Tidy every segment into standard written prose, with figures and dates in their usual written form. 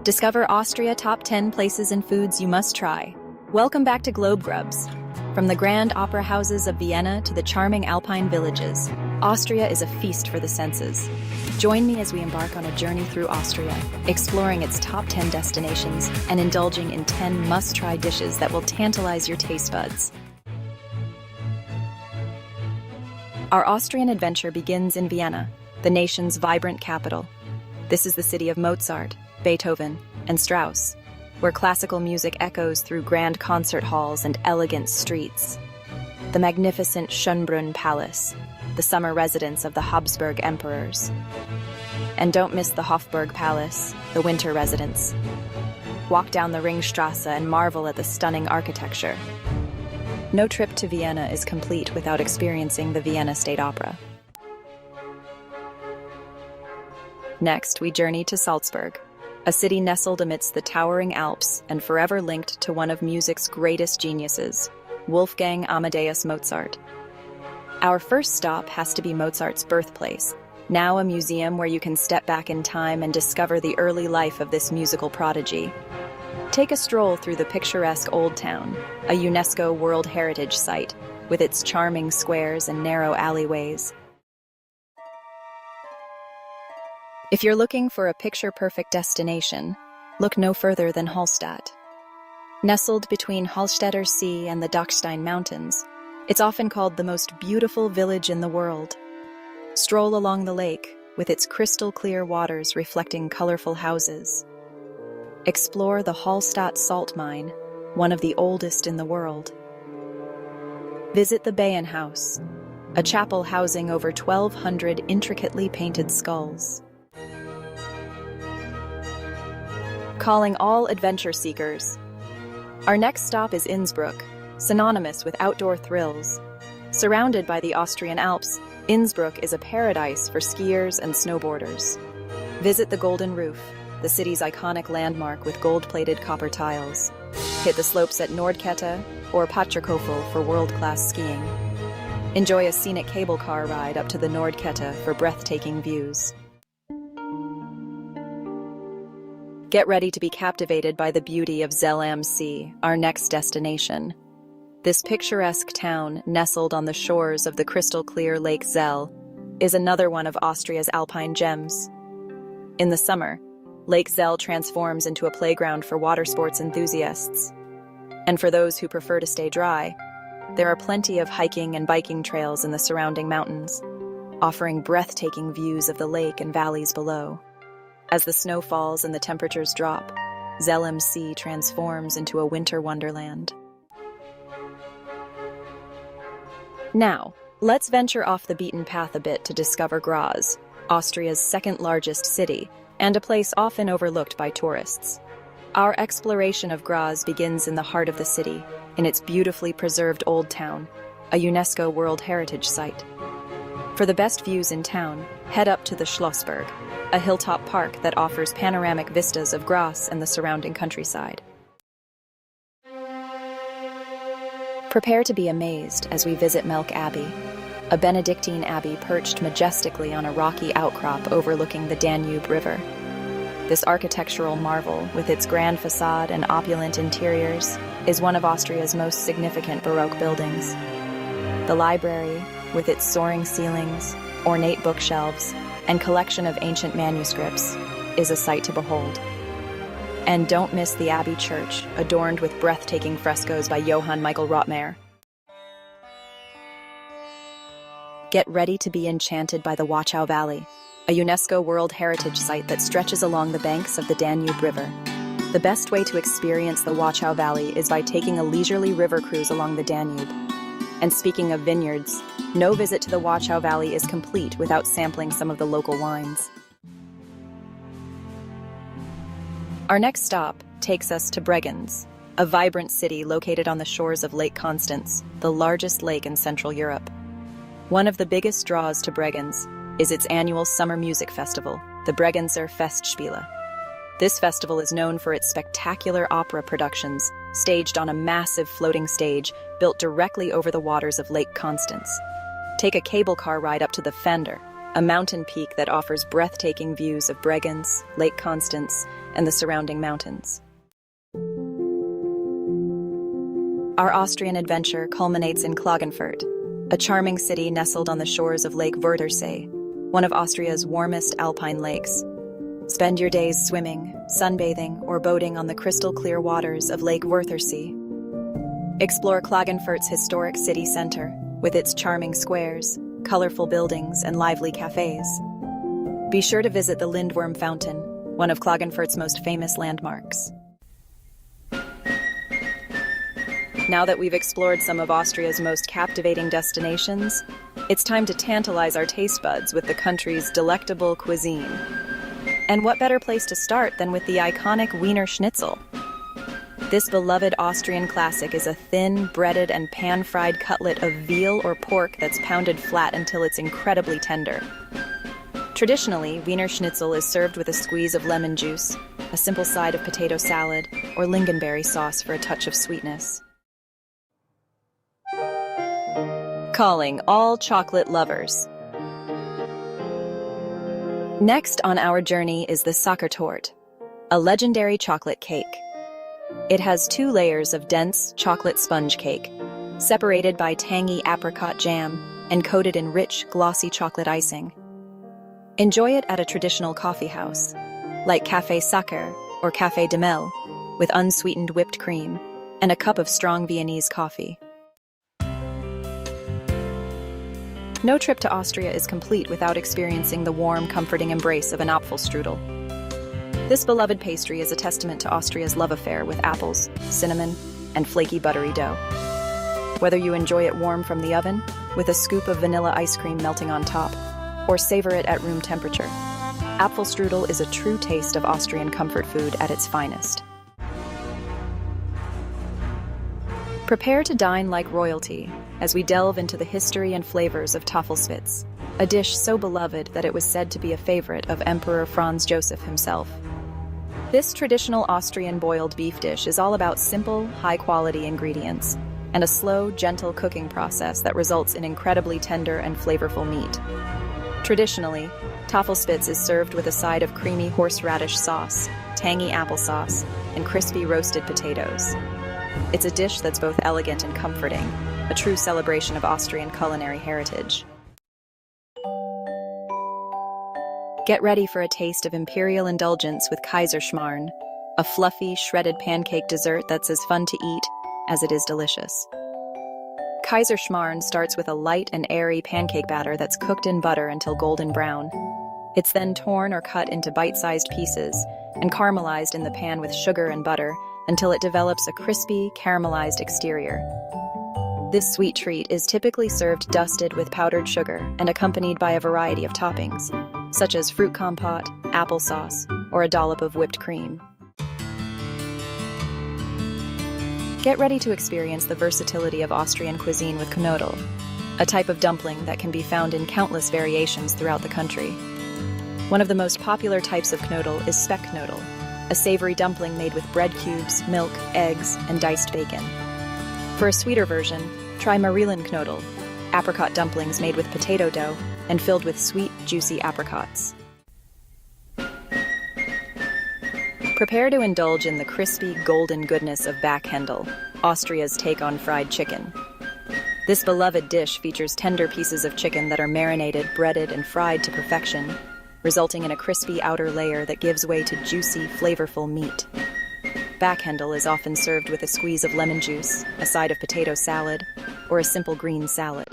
Discover Austria top 10 places and foods you must try. Welcome back to Grubs. From the grand opera houses of Vienna to the charming alpine villages, Austria is a feast for the senses. Join me as we embark on a journey through Austria, exploring its top 10 destinations and indulging in 10 must-try dishes that will tantalize your taste buds. Our Austrian adventure begins in Vienna, the nation's vibrant capital. This is the city of Mozart, Beethoven, and Strauss, where classical music echoes through grand concert halls and elegant streets. The magnificent Schönbrunn Palace, the summer residence of the Habsburg emperors. And don't miss the Hofburg Palace, the winter residence. Walk down the Ringstrasse and marvel at the stunning architecture. No trip to Vienna is complete without experiencing the Vienna State Opera. Next, we journey to Salzburg, a city nestled amidst the towering Alps and forever linked to one of music's greatest geniuses, Wolfgang Amadeus Mozart. Our first stop has to be Mozart's birthplace, now a museum where you can step back in time and discover the early life of this musical prodigy. Take a stroll through the picturesque Old Town, a UNESCO World Heritage Site, with its charming squares and narrow alleyways. If you're looking for a picture-perfect destination, look no further than Hallstatt. Nestled between Hallstätter Sea and the Dachstein Mountains, it's often called the most beautiful village in the world. Stroll along the lake, with its crystal-clear waters reflecting colorful houses. Explore the Hallstatt salt mine, one of the oldest in the world. Visit the Bauernhaus, a chapel housing over 1,200 intricately painted skulls. Calling all adventure seekers. Our next stop is Innsbruck, synonymous with outdoor thrills. Surrounded by the Austrian Alps, Innsbruck is a paradise for skiers and snowboarders. Visit the Golden Roof, the city's iconic landmark with gold-plated copper tiles. Hit the slopes at Nordkette or Patrickhoffel for world-class skiing. Enjoy a scenic cable car ride up to the Nordkette for breathtaking views. Get ready to be captivated by the beauty of Zell am See, our next destination. This picturesque town, nestled on the shores of the crystal-clear Lake Zell, is another one of Austria's alpine gems. In the summer, Lake Zell transforms into a playground for water sports enthusiasts. And for those who prefer to stay dry, there are plenty of hiking and biking trails in the surrounding mountains, offering breathtaking views of the lake and valleys below. As the snow falls and the temperatures drop, Zell am See transforms into a winter wonderland. Now, let's venture off the beaten path a bit to discover Graz, Austria's second-largest city, and a place often overlooked by tourists. Our exploration of Graz begins in the heart of the city, in its beautifully preserved Old Town, a UNESCO World Heritage Site. For the best views in town, head up to the Schlossberg, a hilltop park that offers panoramic vistas of Graz and the surrounding countryside. Prepare to be amazed as we visit Melk Abbey, a Benedictine abbey perched majestically on a rocky outcrop overlooking the Danube River. This architectural marvel, with its grand facade and opulent interiors, is one of Austria's most significant Baroque buildings. The library, with its soaring ceilings, ornate bookshelves, and collection of ancient manuscripts, is a sight to behold. And don't miss the Abbey Church, adorned with breathtaking frescoes by Johann Michael Rottmeyer. Get ready to be enchanted by the Wachau Valley, a UNESCO World Heritage Site that stretches along the banks of the Danube River. The best way to experience the Wachau Valley is by taking a leisurely river cruise along the Danube. And speaking of vineyards, no visit to the Wachau Valley is complete without sampling some of the local wines. Our next stop takes us to Bregenz, a vibrant city located on the shores of Lake Constance, the largest lake in Central Europe. One of the biggest draws to Bregenz is its annual summer music festival, the Bregenzer Festspiele. This festival is known for its spectacular opera productions, staged on a massive floating stage built directly over the waters of Lake Constance. Take a cable car ride up to the Fender, a mountain peak that offers breathtaking views of Bregenz, Lake Constance, and the surrounding mountains. Our Austrian adventure culminates in Klagenfurt, a charming city nestled on the shores of Lake Wörthersee, one of Austria's warmest alpine lakes. Spend your days swimming, sunbathing, or boating on the crystal-clear waters of Lake Wörthersee. Explore Klagenfurt's historic city center, with its charming squares, colorful buildings, and lively cafes. Be sure to visit the Lindworm Fountain, one of Klagenfurt's most famous landmarks. Now that we've explored some of Austria's most captivating destinations, it's time to tantalize our taste buds with the country's delectable cuisine. And what better place to start than with the iconic Wiener Schnitzel? This beloved Austrian classic is a thin, breaded, and pan-fried cutlet of veal or pork that's pounded flat until it's incredibly tender. Traditionally, Wiener Schnitzel is served with a squeeze of lemon juice, a simple side of potato salad, or lingonberry sauce for a touch of sweetness. Calling all chocolate lovers. Next on our journey is the Sockertorte, a legendary chocolate cake. It has 2 layers of dense chocolate sponge cake, separated by tangy apricot jam and coated in rich, glossy chocolate icing. Enjoy it at a traditional coffee house, like Café Sacher or Café de Mel, with unsweetened whipped cream and a cup of strong Viennese coffee. No trip to Austria is complete without experiencing the warm, comforting embrace of an Apfelstrudel. This beloved pastry is a testament to Austria's love affair with apples, cinnamon, and flaky buttery dough. Whether you enjoy it warm from the oven, with a scoop of vanilla ice cream melting on top, or savor it at room temperature, Apfelstrudel is a true taste of Austrian comfort food at its finest. Prepare to dine like royalty as we delve into the history and flavors of Tafelspitz, a dish so beloved that it was said to be a favorite of Emperor Franz Joseph himself. This traditional Austrian boiled beef dish is all about simple, high-quality ingredients and a slow, gentle cooking process that results in incredibly tender and flavorful meat. Traditionally, Tafelspitz is served with a side of creamy horseradish sauce, tangy applesauce, and crispy roasted potatoes. It's a dish that's both elegant and comforting, a true celebration of Austrian culinary heritage. Get ready for a taste of imperial indulgence with Kaiserschmarrn, a fluffy, shredded pancake dessert that's as fun to eat as it is delicious. Kaiserschmarrn starts with a light and airy pancake batter that's cooked in butter until golden brown. It's then torn or cut into bite-sized pieces and caramelized in the pan with sugar and butter until it develops a crispy, caramelized exterior. This sweet treat is typically served dusted with powdered sugar and accompanied by a variety of toppings, such as fruit compote, applesauce, or a dollop of whipped cream. Get ready to experience the versatility of Austrian cuisine with Knödel, a type of dumpling that can be found in countless variations throughout the country. One of the most popular types of Knödel is Speckknödel, a savory dumpling made with bread cubes, milk, eggs, and diced bacon. For a sweeter version, try Marillenknödel, apricot dumplings made with potato dough and filled with sweet, juicy apricots. Prepare to indulge in the crispy, golden goodness of Backhändel, Austria's take on fried chicken. This beloved dish features tender pieces of chicken that are marinated, breaded, and fried to perfection, resulting in a crispy outer layer that gives way to juicy, flavorful meat. Backhändel is often served with a squeeze of lemon juice, a side of potato salad, or a simple green salad.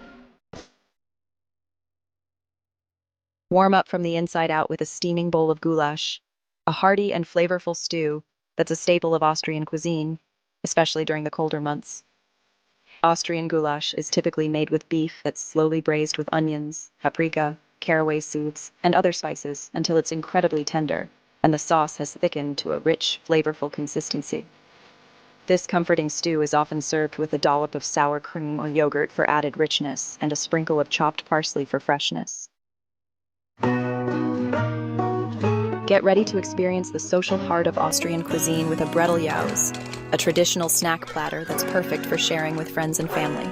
Warm up from the inside out with a steaming bowl of goulash, a hearty and flavorful stew that's a staple of Austrian cuisine, especially during the colder months. Austrian goulash is typically made with beef that's slowly braised with onions, paprika, caraway seeds, and other spices until it's incredibly tender, and the sauce has thickened to a rich, flavorful consistency. This comforting stew is often served with a dollop of sour cream or yogurt for added richness and a sprinkle of chopped parsley for freshness. Get ready to experience the social heart of Austrian cuisine with a Bretteljauze, a traditional snack platter that's perfect for sharing with friends and family.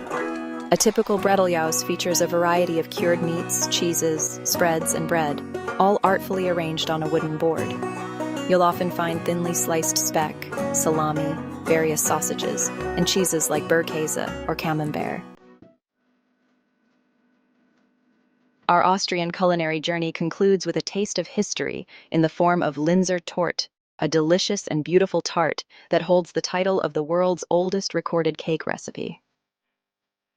A typical Bretteljaus features a variety of cured meats, cheeses, spreads, and bread, all artfully arranged on a wooden board. You'll often find thinly sliced speck, salami, various sausages, and cheeses like Berkäse or Camembert. Our Austrian culinary journey concludes with a taste of history in the form of Linzer Torte, a delicious and beautiful tart that holds the title of the world's oldest recorded cake recipe.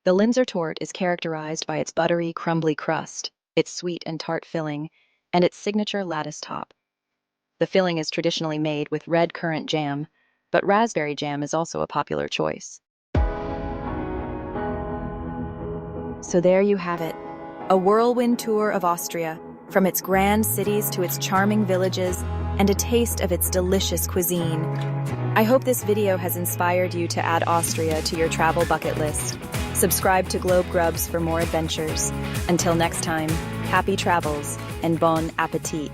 The Linzer Torte is characterized by its buttery, crumbly crust, its sweet and tart filling, and its signature lattice top. The filling is traditionally made with red currant jam, but raspberry jam is also a popular choice. So there you have it, a whirlwind tour of Austria, from its grand cities to its charming villages, and a taste of its delicious cuisine. I hope this video has inspired you to add Austria to your travel bucket list. Subscribe to Grubs for more adventures. Until next time, happy travels and bon appétit!